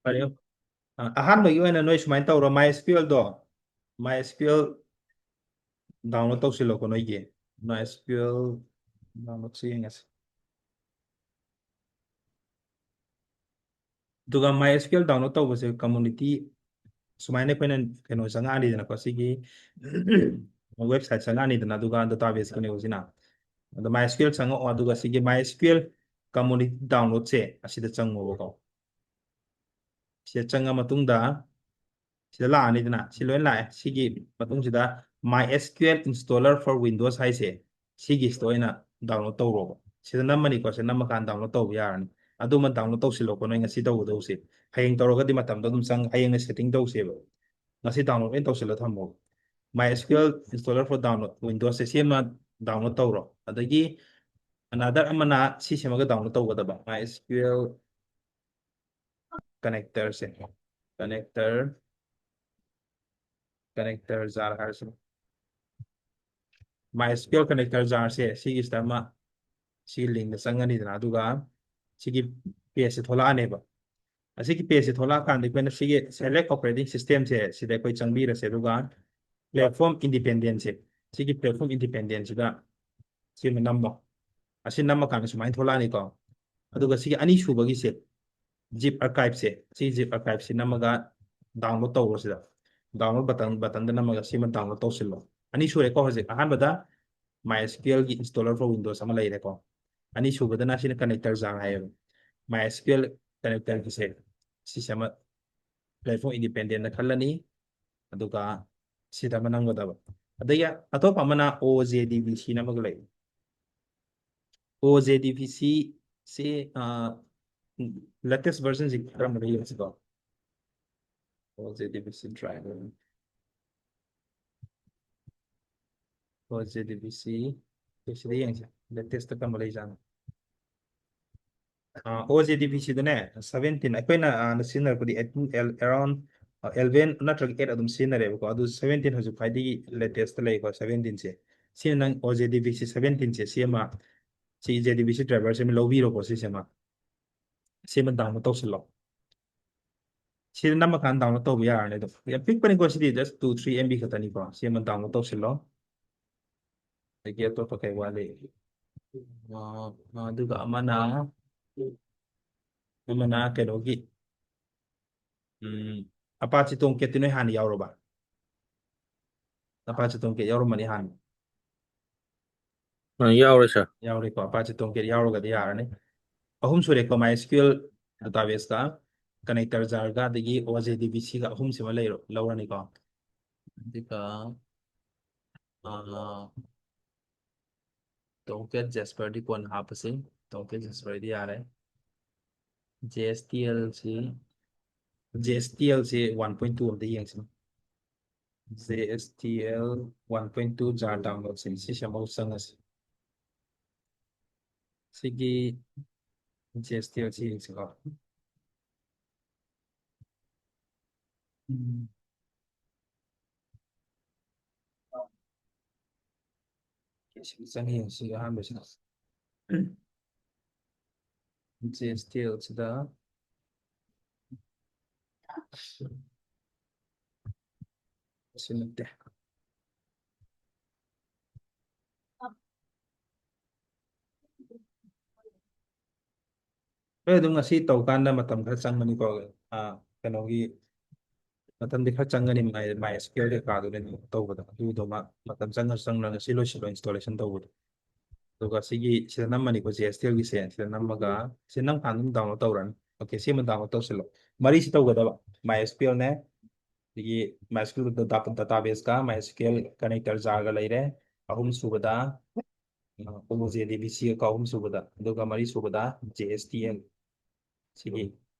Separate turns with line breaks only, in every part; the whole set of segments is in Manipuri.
ꯐꯔꯦ ꯑꯍꯥꯟꯕꯒꯤ ꯑꯣꯏꯅ ꯅꯣꯏ ꯁꯨꯃꯥꯏꯅ ꯇꯧꯔꯣ MySQLꯗꯣ MySQL ꯗꯥꯎꯟꯂꯣꯗ ꯇꯧꯁꯤꯜꯂꯣꯀꯣ ꯅꯣꯏꯒꯤ MySQL ꯗꯥꯎꯟꯂꯣꯗꯁꯤ ꯌꯦꯡꯉꯁꯤ ꯑꯗꯨꯒ MySQL ꯗꯥꯎꯟꯂꯣꯗ ꯇꯧꯕꯁꯦ ꯀꯝꯃꯨꯅꯤꯇꯤ ꯁꯨꯃꯥꯏꯅ ꯑꯩꯈꯣꯏꯅ ꯀꯩꯅꯣ ꯆꯪꯉꯛꯑꯅꯤꯗꯅꯀꯣ ꯁꯤꯒꯤ ꯋꯦꯕꯁꯥꯏꯠ ꯆꯪꯉꯛꯑꯅꯤꯗꯅ ꯑꯗꯨꯒ ꯗꯥꯇꯥꯕꯦꯁ ꯀꯅꯦꯕꯁꯤꯅ ꯑꯗꯣ MySQL ꯆꯪꯉꯛꯑꯣ ꯑꯗꯨꯒ ꯁꯤꯒꯤ MySQL ꯀꯝꯃꯨꯅꯤꯇꯤ ꯗꯥꯎꯟꯂꯣꯗꯁꯦ ꯑꯁꯤꯗ ꯆꯪꯉꯣꯕꯀꯣ ꯁꯤꯗ ꯆꯪꯉ ꯃꯇꯨꯡꯗ ꯁꯤꯗ ꯂꯥꯛꯑꯅꯤꯗꯅ ꯁꯤ ꯂꯣꯏ ꯂꯥꯛꯑꯦ ꯁꯤꯒꯤ ꯃꯇꯨꯡꯁꯤꯗ MySQL installer for Windows ꯍꯥꯏꯁꯦ ꯁꯤꯒꯤꯁꯤꯗ ꯑꯣꯏꯅ ꯗꯥꯎꯟꯂꯣꯗ ꯇꯧꯔꯣꯕ ꯁꯤꯗ ꯅꯝꯃꯅꯤꯀꯣ ꯁꯤꯗ ꯅꯝꯃꯀꯥꯟꯗ ꯗꯥꯎꯟꯂꯣꯗ ꯇꯧꯕ ꯌꯥꯔꯅꯤ ꯑꯗꯨꯃ ꯗꯥꯎꯟꯂꯣꯗ ꯇꯧꯁꯤꯜꯂꯣꯀꯣ ꯅꯣꯏ ꯉꯁꯤ ꯇꯧꯒꯗꯧꯁꯦ ꯍꯌꯦꯡ ꯇꯧꯔꯒꯗꯤ ꯃꯇꯝꯗꯣ ꯑꯗꯨꯝ ꯍꯌꯦꯡꯅ ꯁꯦꯠꯇꯤꯡ ꯇꯧꯁꯦꯕ ꯉꯁꯤ ꯗꯥꯎꯟꯂꯣꯗ ꯂꯣꯏ ꯇꯧꯁꯤꯜꯂ ꯊꯝꯃꯣ MySQL installer for download Windowsꯁꯦ ꯁꯤ ꯑꯃ ꯗꯥꯎꯟꯂꯣꯗ ꯇꯧꯔꯣ ꯑꯗꯒꯤ ꯑꯅꯥꯗꯔ ꯑꯃꯅ ꯁꯤ ꯁꯦꯝꯃꯒ ꯗꯥꯎꯟꯂꯣꯗ ꯇꯧꯒꯗꯕ MySQL ꯀꯅꯦꯛꯇꯔꯁꯦ ꯀꯅꯦꯛꯇꯔ ꯖꯥꯔ ꯍꯥꯏꯔꯁꯤ MySQL ꯀꯅꯦꯛꯇꯔ ꯖꯥꯔꯁꯦ ꯁꯤꯒꯤꯁꯤꯗ ꯑꯃ ꯁꯤꯒꯤ ꯂꯤꯡꯗ ꯆꯪꯉꯅꯤꯗꯅ ꯑꯗꯨꯒ ꯁꯤꯒꯤ ꯄꯦꯖꯁꯦ ꯊꯣꯛꯂꯛꯑꯅꯦꯕ ꯑꯁꯤꯒꯤ ꯄꯦꯖꯁꯦ ꯊꯣꯛꯂꯛꯑꯀꯥꯟꯗ ꯑꯩꯈꯣꯏꯅ ꯁꯤꯒꯤ ꯁꯦꯂꯦꯛ ꯑꯣꯄꯔꯦꯇꯤꯡ ꯁꯤꯁꯇꯦꯝꯁꯦ ꯁꯤꯗ ꯑꯩꯈꯣꯏ ꯆꯪꯕꯤꯔꯁꯦ ꯑꯗꯨꯒ ꯄ꯭ꯂꯦꯠꯐꯣꯝ ꯏꯟꯗꯤꯄꯦꯟꯗꯦꯟꯁꯦ ꯁꯤꯒꯤ ꯄ꯭ꯂꯦꯠꯐꯣꯝ ꯏꯟꯗꯤꯄꯦꯟꯗꯦꯟꯁꯤꯗ ꯁꯤꯃ ꯅꯝꯃꯣ ꯑꯁꯤ ꯅꯝꯃꯀꯥꯟꯗ ꯁꯨꯃꯥꯏꯅ ꯊꯣꯛꯂꯛꯑꯅꯤꯀꯣ ꯑꯗꯨꯒ ꯁꯤꯒꯤ ꯑꯅꯤꯁꯨꯕꯒꯤꯁꯦ ꯖꯤꯞ ꯑꯔꯀꯥꯏꯞꯁꯦ ꯁꯤ ꯖꯤꯞ ꯑꯔꯀꯥꯏꯞꯁꯤ ꯅꯝꯃꯒ ꯗꯥꯎꯟꯂꯣꯗ ꯇꯧꯔꯣ ꯁꯤꯗ ꯗꯥꯎꯟꯂꯣꯗ ꯕꯇꯟꯗ ꯅꯝꯃꯒ ꯁꯤꯃ ꯗꯥꯎꯟꯂꯣꯗ ꯇꯧꯁꯤꯜꯂꯣ ꯑꯅꯤ ꯁꯨꯔꯦꯀꯣ ꯍꯧꯖꯤꯛ ꯑꯍꯥꯟꯕꯗ MySQLꯒꯤ installer for Windows ꯑꯃ ꯂꯩꯔꯦꯀꯣ ꯑꯅꯤꯁꯨꯕꯗꯅ ꯁꯤꯅ ꯀꯅꯦꯛꯇꯔ ꯖꯥꯔ ꯍꯥꯏꯌꯦꯕ MySQL ꯀꯅꯦꯛꯇꯔꯒꯤꯁꯦ ꯁꯤꯁꯦ ꯑꯃ ꯄ꯭ꯂꯦꯠꯐꯣꯝ ꯏꯟꯗꯤꯄꯦꯟꯗꯦꯟꯠꯅ ꯈꯜꯂꯅꯤ ꯑꯗꯨꯒ ꯁꯤꯗ ꯑꯃ ꯅꯝꯒꯗꯕ ꯑꯗꯒꯤ ꯑꯇꯣꯞꯄ ꯑꯃꯅ OJDBC ꯑꯃꯒ ꯂꯩ OJDBC ꯁꯤ ꯂꯦꯇꯦꯁ ꯚꯔꯖꯟꯁꯤ ꯀꯔꯝꯕꯗ ꯌꯦꯡꯁꯤꯀꯣ OJDBC ꯗ꯭ꯔꯥꯏꯚꯔ OJDBC ꯁꯤꯗ ꯌꯦꯡꯁꯦ ꯂꯦꯇꯦꯁꯇ ꯀꯔꯝꯕ ꯂꯩꯖꯥꯠꯅꯣ OJDBCꯗꯅꯦ 17 ꯑꯩꯈꯣꯏꯅ ꯁꯤꯖꯤꯟꯅꯔꯛꯄꯗꯤ ꯑꯦꯔꯥꯎꯟ 11 ꯅꯠꯇ꯭ꯔꯒ 8 ꯑꯗꯨꯝ ꯁꯤꯖꯤꯟꯅꯔꯦꯕꯀꯣ ꯑꯗꯨ 17 ꯍꯧꯖꯤꯛ ꯈ꯭ꯋꯥꯏꯗꯒꯤ ꯂꯦꯇꯦꯁꯇ ꯂꯩꯀꯣ 17ꯁꯦ ꯁꯤꯅ ꯅꯪ OJDBC 17ꯁꯦ ꯁꯤ ꯑꯃ ꯁꯤ JDBC ꯗ꯭ꯔꯥꯏꯚꯔꯁꯦ ꯑꯃ ꯂꯧꯕꯤꯔꯣꯀꯣ ꯁꯤꯁꯦ ꯑꯃ ꯁꯤꯃ ꯗꯥꯎꯟꯂꯣꯗ ꯇꯧꯁꯤꯜꯂꯣ ꯁꯤꯗ ꯅꯝꯃꯀꯥꯟꯗ ꯗꯥꯎꯟꯂꯣꯗ ꯇꯧꯕ ꯌꯥꯔꯅꯤ ꯑꯗꯨꯝ ꯌꯥꯝ ꯄꯤꯛꯄꯅꯤꯀꯣ ꯁꯤꯗꯤ ꯖꯁ 2-3 MB ꯈꯛꯇꯅꯤꯀꯣ ꯁꯤ ꯑꯃ ꯗꯥꯎꯟꯂꯣꯗ ꯇꯧꯁꯤꯜꯂꯣ ꯑꯗꯒꯤ ꯑꯇꯣꯞꯄ ꯀꯩ ꯋꯥꯠꯂꯤ ꯑꯗꯨꯒ ꯑꯃꯅ ꯀꯩꯅꯣꯒꯤ ꯑꯄꯥꯆꯤ ꯇꯣꯡꯀꯦꯠꯇꯤ ꯅꯣꯏ ꯍꯥꯟꯅ ꯌꯥꯎꯔꯕ ꯑꯄꯥꯆꯤ ꯇꯣꯡꯀꯦꯠ ꯌꯥꯎꯔꯝꯃꯅꯤ ꯍꯥꯟꯅ
ꯌꯥꯎꯔꯦ ꯁꯥꯔ
ꯌꯥꯎꯔꯦꯀꯣ ꯑꯄꯥꯆꯤ ꯇꯣꯡꯀꯦꯠ ꯌꯥꯎꯔꯒꯗꯤ ꯌꯥꯔꯅꯤ ꯑꯍꯨꯝ ꯁꯨꯔꯦꯀꯣ MySQL ꯗꯥꯇꯥꯕꯦꯁꯀ ꯀꯅꯦꯛꯇꯔ ꯖꯥꯔꯒ ꯑꯗꯒꯤ OJDBCꯒ ꯑꯍꯨꯝꯁꯤꯃ ꯂꯧꯔꯅꯤꯀꯣ ꯑꯗꯨꯒ ꯇꯣꯡꯀꯦꯠ ꯖꯦꯁꯄꯔꯗꯤ ꯀꯣꯟꯅ ꯍꯥꯞꯄꯁꯤ ꯇꯣꯡꯀꯦꯠ ꯖꯦꯁꯄꯔꯗꯤ ꯌꯥꯔꯦ JSTL ꯁꯤ 1.2 ꯑꯝꯇ ꯌꯦꯡꯁꯤ JSTL 1.2 ꯖꯥꯔ ꯗꯥꯎꯟꯂꯣꯗꯁꯤ ꯁꯤꯁꯦ ꯑꯃꯨꯛ ꯆꯪꯉꯁꯤ ꯁꯤꯒꯤ JSTL ꯁꯤ ꯌꯦꯡꯁꯤꯀꯣ ꯆꯪꯉ ꯌꯦꯡꯁꯤ ꯑꯍꯥꯟꯕꯁꯤꯗ JSTL ꯁꯤꯗ ꯁꯤ ꯅꯠꯇꯦ ꯍꯣꯏ ꯑꯗꯨꯝ ꯉꯁꯤ ꯇꯧꯀꯥꯟꯗ ꯃꯇꯝ ꯈꯔ ꯆꯪꯒꯅꯤꯀꯣ ꯀꯩꯅꯣꯒꯤ ꯃꯇꯝꯗꯤ ꯈꯔ ꯆꯪꯒꯅꯤ MySQL ꯀꯩꯀꯥꯗꯨꯅ ꯇꯧꯕꯗ ꯑꯗꯨꯗꯣ ꯃꯇꯝ ꯆꯪꯉ ꯉꯁꯤ ꯂꯣꯏꯁꯤꯜꯂꯣ ꯏꯟꯁꯇꯣꯂꯦꯁꯟ ꯇꯧꯕꯗꯣ ꯑꯗꯨꯒ sida ꯅꯝꯃꯅꯤꯀꯣ JSTLꯒꯤꯁꯦ ꯁꯤꯗ ꯅꯝꯃꯒ ꯁꯤ ꯅꯝꯀꯥꯟꯗ ꯑꯗꯨꯝ ꯗꯥꯎꯟꯂꯣꯗ ꯇꯧꯔꯅꯤ ꯑꯣꯀꯦ ꯁꯤꯃ ꯗꯥꯎꯟꯂꯣꯗ ꯇꯧꯁꯤꯜꯂꯣ ꯃꯔꯤꯁꯤ ꯇꯧꯒꯗꯕ MySQLꯅꯦ ꯑꯗꯒꯤ MySQL ꯗꯥꯇꯥꯕꯦꯁꯀ MySQL ꯀꯅꯦꯛꯇꯔ ꯖꯥꯔꯒ ꯂꯩꯔꯦ ꯑꯍꯨꯝ ꯁꯨꯕꯗ OJDBCꯒ ꯑꯍꯨꯝ ꯁꯨꯕꯗ ꯑꯗꯨꯒ ꯃꯔꯤ ꯁꯨꯕꯗ JSTL ꯁꯤꯒꯤ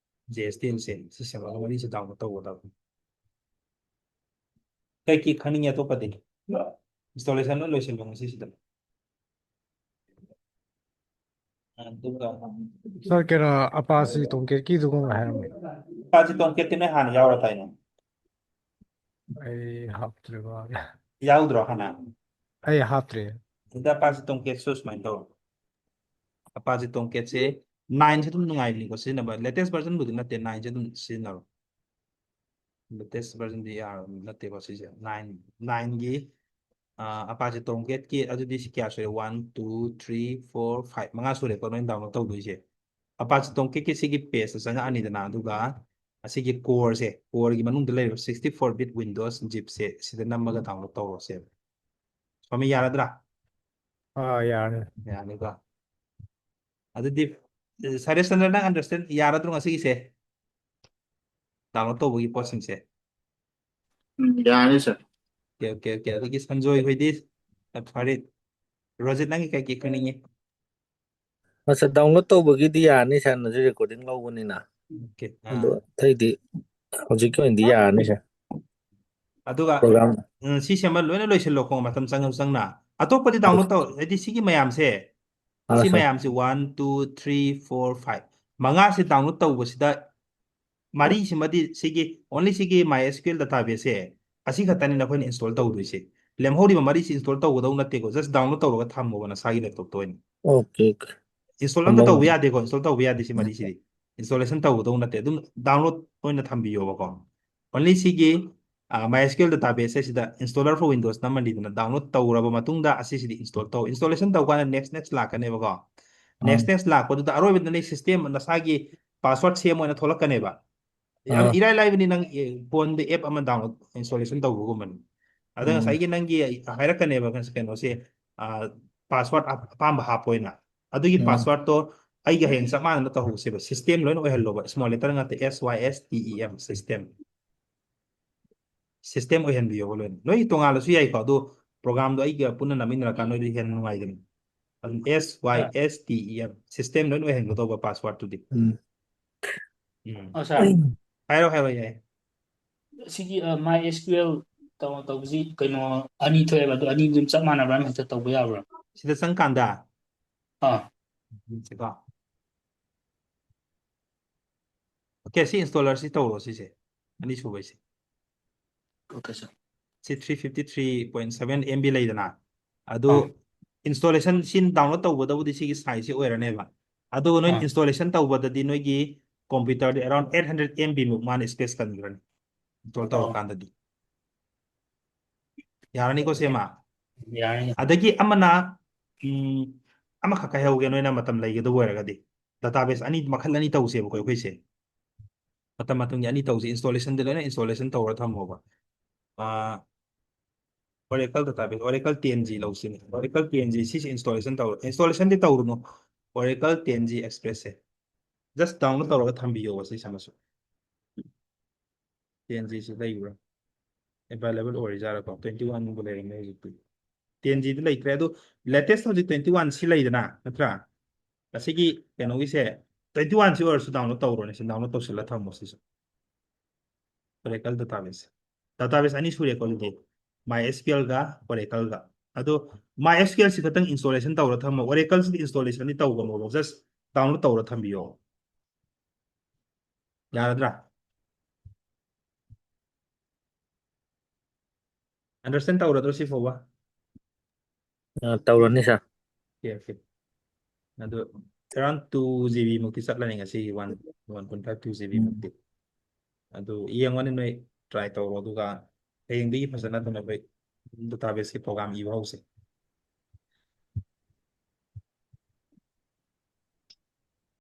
JSTLꯁꯦ ꯁꯤꯁꯦ ꯃꯔꯤꯁꯦ ꯗꯥꯎꯟꯂꯣꯗ ꯇꯧꯒꯗꯕ ꯀꯩ ꯈꯪꯅꯤꯡꯉꯦ ꯑꯇꯣꯞꯄꯗꯤ ꯏꯟꯁꯇꯣꯂꯦꯁꯟ ꯂꯣꯏꯁꯤꯟꯕ ꯉꯁꯤꯁꯤꯗ ꯑꯗꯨꯒ
ꯁꯥꯔ ꯀꯩꯅꯣ ꯑꯄꯥꯁꯤ ꯇꯣꯡꯀꯦꯠꯀꯤꯗꯨꯒꯨꯝꯕ ꯍꯥꯏꯔꯝꯃꯦ
ꯑꯄꯥꯆꯤ ꯇꯣꯡꯀꯦꯠꯇꯤ ꯅꯣꯏ ꯍꯥꯟꯅ ꯌꯥꯎꯔ ꯇꯥꯏꯅꯦ
ꯑꯩ ꯍꯥꯞꯇ꯭ꯔꯤꯕ
ꯌꯥꯎꯗ꯭ꯔꯣ ꯍꯥꯟꯅ
ꯑꯩ ꯍꯥꯞꯇ꯭ꯔꯤ
ꯑꯄꯥꯆꯤ ꯇꯣꯡꯀꯦꯠꯁꯨ ꯁꯨꯃꯥꯏꯅ ꯇꯧ ꯑꯄꯥꯆꯤ ꯇꯣꯡꯀꯦꯠꯁꯦ 9ꯁꯦ ꯑꯗꯨꯝ ꯅꯨꯡꯉꯥꯏꯕꯅꯤꯀꯣ ꯁꯤꯖꯤꯟꯅꯕ ꯂꯦꯇꯦꯁ ꯚꯔꯖꯟꯕꯨꯗꯤ ꯅꯠꯇꯦ 9ꯁꯦ ꯑꯗꯨꯝ ꯁꯤꯖꯤꯟꯅꯔꯣ ꯂꯦꯇꯦꯁ ꯚꯔꯖꯟꯗꯤ ꯌꯥꯔꯕ ꯅꯠꯇꯦꯀꯣ ꯁꯤꯁꯦ 9ꯒꯤ ꯑꯄꯥꯁꯤ ꯇꯣꯝꯀꯦꯠꯀꯤ ꯑꯗꯨꯗꯤ ꯁꯤ ꯀꯌꯥ ꯁꯨꯔꯦ 1 2 3 4 5 ꯃꯉꯥ ꯁꯨꯔꯦꯀꯣ ꯅꯣꯏꯅ ꯗꯥꯎꯟꯂꯣꯗ ꯇꯧꯗꯣꯏꯁꯦ ꯑꯄꯥꯁꯤ ꯇꯣꯝꯀꯦꯠꯀꯤ ꯁꯤꯒꯤ ꯄꯦꯖꯇ ꯆꯪꯉꯛꯑꯅꯤꯗꯅ ꯑꯗꯨꯒ ꯑꯁꯤꯒꯤ ꯀꯣꯔꯒꯤ ꯃꯅꯨꯡꯗ ꯂꯩꯔꯤꯕ 64 ꯕꯤꯠ ꯋꯤꯟꯗꯣꯁ ꯖꯤꯞꯁꯦ ꯁꯤꯗ ꯅꯝꯃꯒ ꯗꯥꯎꯟꯂꯣꯗ ꯇꯧꯔꯣꯁꯦꯕ ꯁ꯭ꯋꯥꯃꯤ ꯌꯥꯔꯗ꯭ꯔꯥ
ꯌꯥꯔꯅꯤ
ꯌꯥꯅꯤꯀꯣ ꯑꯗꯨꯗꯤ ꯁꯔꯦꯁꯆꯟꯗ꯭ꯔ ꯅꯪ ꯑꯟꯗꯔꯁꯇꯦꯟ ꯌꯥꯔꯗ꯭ꯔꯣ ꯉꯁꯤꯒꯤꯁꯦ ꯗꯥꯎꯟꯂꯣꯗ ꯇꯧꯕꯒꯤ ꯄꯣꯠꯁꯤꯡꯁꯦ
ꯌꯥꯅꯤ ꯁꯥꯔ
ꯑꯣꯀꯦ ꯑꯣꯀꯦ ꯑꯣꯀꯦ ꯑꯗꯨꯒꯤ ꯁꯟꯖꯣꯏ ꯍꯣꯏꯗꯤ ꯐꯔꯦ ꯔꯣꯖꯤꯠ ꯅꯪꯒꯤ ꯀꯩ ꯈꯪꯅꯤꯡꯉꯤ
ꯃꯁ ꯗꯥꯎꯟꯂꯣꯗ ꯇꯧꯕꯒꯤꯗꯤ ꯌꯥꯔꯅꯤ ꯁꯥꯔꯅꯁꯨ ꯔꯦꯀꯣꯔꯗꯤꯡ ꯂꯧꯕꯅꯤꯅ
ꯑꯣꯀꯦ
ꯑꯗꯣ ꯑꯇꯩꯗꯤ ꯍꯧꯖꯤꯛꯀꯤ ꯑꯣꯏꯅꯗꯤ ꯌꯥꯔꯅꯤ ꯁꯥꯔ
ꯑꯗꯨꯒ
ꯄ꯭ꯔꯣꯒ꯭ꯔꯥꯝ
ꯁꯤ ꯁꯦꯝꯕ ꯂꯣꯏꯅ ꯂꯣꯏꯁꯤꯜꯂꯣꯀꯣ ꯃꯇꯝ ꯆꯪꯉꯁꯨ ꯆꯪꯅ ꯑꯇꯣꯞꯄꯗꯤ ꯗꯥꯎꯟꯂꯣꯗ ꯇꯧ ꯍꯥꯏꯗꯤ ꯁꯤꯒꯤ ꯃꯌꯥꯝꯁꯦ ꯁꯤ
ꯁꯥꯔ
ꯃꯌꯥꯝꯁꯦ 1 2 3 4 5 ꯃꯉꯥꯁꯤ ꯗꯥꯎꯟꯂꯣꯗ ꯇꯧꯕꯁꯤꯗ ꯃꯔꯤꯁꯤꯃꯗꯤ ꯁꯤꯒꯤ ꯑꯣꯟꯂꯤ ꯁꯤꯒꯤ MySQL ꯗꯥꯇꯥꯕꯦꯁꯁꯦ ꯑꯁꯤ ꯈꯛꯇꯅꯤ ꯑꯩꯈꯣꯏꯅ ꯏꯟꯁꯇꯣꯜ ꯇꯧꯗꯣꯏꯁꯦ ꯂꯦꯝꯍꯧꯔꯤꯕ ꯃꯔꯤꯁꯤ ꯏꯟꯁꯇꯣꯜ ꯇꯧꯒꯗꯧ ꯅꯠꯇꯦꯀꯣ ꯖꯁ ꯗꯥꯎꯟꯂꯣꯗ ꯇꯧꯔꯒ ꯊꯝꯃꯣꯕ ꯅꯁꯥꯒꯤ ꯂꯦꯞꯇꯣꯞꯇ ꯑꯣꯏꯅ
ꯑꯣꯀꯦ
ꯏꯟꯁꯇꯣꯜ ꯑꯝꯇ
ꯊꯝꯃꯝ
ꯇꯧꯕ ꯌꯥꯗꯦꯀꯣ ꯏꯟꯁꯇꯣꯜ ꯇꯧꯕ ꯌꯥꯗꯦ ꯁꯤ ꯃꯔꯤꯁꯤꯗꯤ ꯏꯟꯁꯇꯣꯂꯦꯁꯟ ꯇꯧꯒꯗꯧ ꯅꯠꯇꯦ ꯑꯗꯨꯝ ꯗꯥꯎꯟꯂꯣꯗ ꯑꯣꯏꯅ ꯊꯝꯕꯤꯌꯣꯕꯀꯣ ꯑꯣꯟꯂꯤ ꯁꯤꯒꯤ MySQL ꯗꯥꯇꯥꯕꯦꯁꯁꯦ ꯁꯤꯗ ꯏꯟꯁꯇꯣꯂꯔ ꯐꯣꯔ ꯋꯤꯟꯗꯣꯁ ꯅꯝꯃꯅꯤꯗꯅ ꯗꯥꯎꯟꯂꯣꯗ ꯇꯧꯔꯕ ꯃꯇꯨꯡꯗ ꯑꯁꯤꯁꯤꯗꯤ ꯏꯟꯁꯇꯣꯜ ꯇꯧ ꯏꯟꯁꯇꯣꯂꯦꯁꯟ ꯇꯧꯀꯥꯟꯗ ꯅꯦꯛꯁ ꯂꯥꯛꯀꯅꯦꯕꯀꯣ ꯅꯦꯛꯁ ꯂꯥꯛꯄꯗꯨꯗ ꯑꯔꯣꯏꯕꯗꯅ ꯁꯤꯁꯇꯦꯝ ꯅꯁꯥꯒꯤ ꯄꯥꯁꯋꯥꯔꯗ ꯁꯦꯝ ꯑꯣꯏꯅ ꯊꯣꯛꯂꯛꯀꯅꯦꯕ ꯌꯥꯝ ꯏꯔꯥꯏ ꯂꯥꯏꯕꯅꯤ ꯅꯪ ꯐꯣꯟꯗ ꯑꯦꯞ ꯑꯃ ꯗꯥꯎꯟꯂꯣꯗ ꯏꯟꯁꯇꯣꯂꯦꯁꯟ ꯇꯧꯕꯒꯨꯝꯕꯅꯤ ꯑꯗ ꯉꯁꯥꯏꯒꯤ ꯅꯪꯒꯤ ꯍꯥꯏꯔꯛꯀꯅꯦꯕ ꯀꯩꯅꯣꯁꯦ ꯄꯥꯁꯋꯥꯔꯗ ꯑꯄꯥꯝꯕ ꯍꯥꯞꯄꯣꯏꯅ ꯑꯗꯨꯒꯤ ꯄꯥꯁꯋꯥꯔꯗꯇꯣ ꯑꯩꯒ ꯍꯌꯦꯡ ꯆꯞ ꯃꯥꯟꯅꯅ ꯇꯧꯍꯧꯁꯦꯕ ꯁꯤꯁꯇꯦꯝ ꯂꯣꯏꯅ ꯑꯣꯏꯍꯜꯂꯣꯕ ꯏꯁꯃꯣꯜ ꯂꯦꯇꯔ ꯉꯥꯛꯇ SYSTEM ꯁꯤꯁꯇꯦꯝ ꯑꯣꯏꯍꯟꯕꯤꯌꯣꯕ ꯂꯣꯏꯅ ꯅꯣꯏ ꯇꯣꯉꯥꯜꯂꯁꯨ ꯌꯥꯏꯀꯣ ꯑꯗꯣ ꯄ꯭ꯔꯣꯒꯥꯝꯗꯣ ꯑꯩꯒ ꯄꯨꯟꯅ ꯅꯝꯃꯤꯟꯅꯔꯀꯥꯟꯗ ꯅꯣꯏꯗꯤ ꯍꯦꯟꯅ ꯅꯨꯡꯉꯥꯏꯒꯅꯤ ꯑꯗꯨꯝ SYSTEM ꯁꯤꯁꯇꯦꯝ ꯂꯣꯏꯅ ꯑꯣꯏꯍꯟꯒꯗꯧꯕ ꯄꯥꯁꯋꯥꯔꯗꯇꯨꯗꯤ
ꯁꯥꯔ
ꯍꯥꯏꯔꯣ ꯌꯥꯏ
ꯁꯤꯒꯤ MySQL ꯇꯧꯕꯁꯤ ꯀꯩꯅꯣ ꯑꯅꯤ ꯊꯣꯛꯑꯦꯕ ꯑꯗꯣ ꯑꯅꯤ ꯑꯗꯨꯝ ꯆꯞ ꯃꯥꯟꯅꯕ꯭ꯔꯥ ꯍꯦꯛꯇ ꯇꯧꯕ ꯌꯥꯕ꯭ꯔꯥ
ꯁꯤꯗ ꯆꯪꯀꯥꯟꯗ
ꯑꯥ
ꯁꯤꯀꯣ ꯑꯣꯀꯦ ꯁꯤ ꯏꯟꯁꯇꯣꯂꯔꯁꯤ ꯇꯧꯔꯣ ꯁꯤꯁꯦ ꯑꯅꯤꯁꯨꯕꯩꯁꯦ
ꯑꯣꯀꯦ ꯁꯥꯔ
ꯁꯤ 353.7 MB ꯂꯩꯗꯅ ꯑꯗꯨ
ꯑꯥ
ꯏꯟꯁꯇꯣꯂꯦꯁꯟ ꯁꯤ ꯗꯥꯎꯟꯂꯣꯗ ꯇꯧꯕꯗꯕꯨꯗꯤ ꯁꯤꯒꯤ ꯁꯥꯏꯖꯁꯤ ꯑꯣꯏꯔꯅꯦꯕ ꯑꯗꯨꯒ ꯅꯣꯏ
ꯑꯥ
ꯏꯟꯁꯇꯣꯂꯦꯁꯟ ꯇꯧꯕꯗꯗꯤ ꯅꯣꯏꯒꯤ ꯀꯝꯄ꯭ꯌꯨꯇꯔꯗꯤ ꯑꯦꯔꯥꯎꯟ 800 MB ꯃꯨꯛ ꯃꯥꯅ ꯁ꯭ꯄꯦꯁ ꯀꯟꯈ꯭ꯔꯅꯤ ꯏꯟꯁꯇꯣꯜ
ꯑꯣ
ꯇꯧꯔꯀꯥꯟꯗꯗꯤ ꯌꯥꯔꯅꯤꯀꯣ ꯁꯦꯝꯃ
ꯌꯥꯔꯅꯤ
ꯑꯗꯒꯤ ꯑꯃꯅ ꯑꯃꯈꯛ ꯍꯥꯏꯍꯧꯒꯦ ꯅꯣꯏꯅ ꯃꯇꯝ ꯂꯩꯒꯗꯕ ꯑꯣꯏꯔꯒꯗꯤ ꯗꯥꯇꯥꯕꯦꯁ ꯃꯈꯜ ꯑꯅꯤ ꯇꯧꯁꯦꯕꯀꯣ ꯑꯩꯈꯣꯏꯁꯦ ꯃꯇꯝ ꯃꯇꯝꯒꯤ ꯑꯅꯤ ꯇꯧꯁꯦ ꯏꯟꯁꯇꯣꯂꯦꯁꯟꯗꯤ ꯂꯣꯏꯅ ꯏꯟꯁꯇꯣꯂꯦꯁꯟ ꯇꯧꯔ ꯊꯝꯃꯣꯕ ꯑꯣꯔꯦꯀꯜ ꯗꯥꯇꯥꯕꯦꯁ ꯑꯣꯔꯦꯀꯜ 10G ꯂꯧꯁꯤꯅꯦ ꯑꯣꯔꯦꯀꯜ 10G ꯁꯤꯁꯦ ꯏꯟꯁꯇꯣꯂꯦꯁꯟ ꯇꯧꯔꯣ ꯏꯟꯁꯇꯣꯂꯦꯁꯟꯗꯤ ꯇꯧꯔꯨꯅꯨ ꯑꯣꯔꯦꯀꯜ 10G ꯑꯦꯛꯁꯄ꯭ꯔꯦꯁꯁꯦ ꯖꯁ ꯗꯥꯎꯟꯂꯣꯗ ꯇꯧꯔꯒ ꯊꯝꯕꯤꯌꯣꯕ ꯁꯤꯁꯤꯃꯁꯨ 10Gꯁꯤ ꯂꯩꯕ꯭ꯔꯥ ꯑꯦꯚꯥꯏꯂꯦꯕꯜ ꯑꯣꯏꯔꯤꯖꯥꯠꯔꯀꯣ 21ꯒꯨꯝꯕ ꯂꯩꯔꯝꯃꯦ ꯍꯧꯖꯤꯛꯇꯤ 10Gꯗꯤ ꯂꯩꯇ꯭ꯔꯦ ꯑꯗꯣ ꯂꯦꯇꯦꯁ ꯍꯧꯖꯤꯛ 21 ꯁꯤ ꯂꯩꯗꯅ ꯅꯠꯇ꯭ꯔꯥ ꯑꯁꯤꯒꯤ ꯀꯩꯅꯣꯒꯤꯁꯦ 21ꯁꯤ ꯑꯣꯏꯔꯁꯨ ꯗꯥꯎꯟꯂꯣꯗ ꯇꯧꯔꯣꯅꯦ ꯁꯤ ꯗꯥꯎꯟꯂꯣꯗ ꯇꯧꯁꯤꯜꯂ ꯊꯝꯃꯣ ꯁꯤꯁꯨ ꯑꯣꯔꯦꯀꯜ ꯗꯥꯇꯥꯕꯦꯁ ꯑꯅꯤ ꯁꯨꯔꯦꯀꯣ ꯑꯗꯨꯗꯤ MySQLꯒ ꯑꯣꯔꯦꯀꯜꯒ ꯑꯗꯣ MySQL ꯈꯛꯇꯪ ꯏꯟꯁꯇꯣꯂꯦꯁꯟ ꯇꯧꯔ ꯊꯝꯃꯣ ꯑꯣꯔꯦꯀꯜꯁꯤꯗꯤ ꯏꯟꯁꯇꯣꯂꯦꯁꯟꯗꯤ ꯇꯧꯒꯅꯣꯕ ꯖꯁ ꯗꯥꯎꯟꯂꯣꯗ ꯇꯧꯔ ꯊꯝꯕꯤꯌꯣ ꯌꯥꯔꯗ꯭ꯔꯥ ꯑꯟꯗꯔꯁꯇꯦꯟ ꯇꯧꯔꯗ꯭ꯔꯣ ꯁꯤ ꯐꯥꯎꯕ
ꯇꯧꯔꯅꯤ ꯁꯥꯔ
ꯑꯣꯀꯦ ꯑꯗꯨ ꯑꯦꯔꯥꯎꯟ 2 GB ꯃꯨꯛꯇꯤ ꯆꯠꯂꯅꯤ ꯉꯁꯤꯒꯤ 1.5 2 GB ꯃꯨꯛꯇꯤ ꯑꯗꯨ ꯌꯦꯡꯉꯣꯅꯦ ꯅꯣꯏ ꯇ꯭ꯔꯥꯏ ꯇꯧꯔꯣ ꯑꯗꯨꯒ ꯍꯌꯦꯡꯗꯒꯤ ꯐꯖꯅ ꯗꯥꯇꯥꯕꯦꯁꯀꯤ ꯄ꯭ꯔꯣꯒꯥꯝ ꯏꯕ ꯍꯧꯁꯦ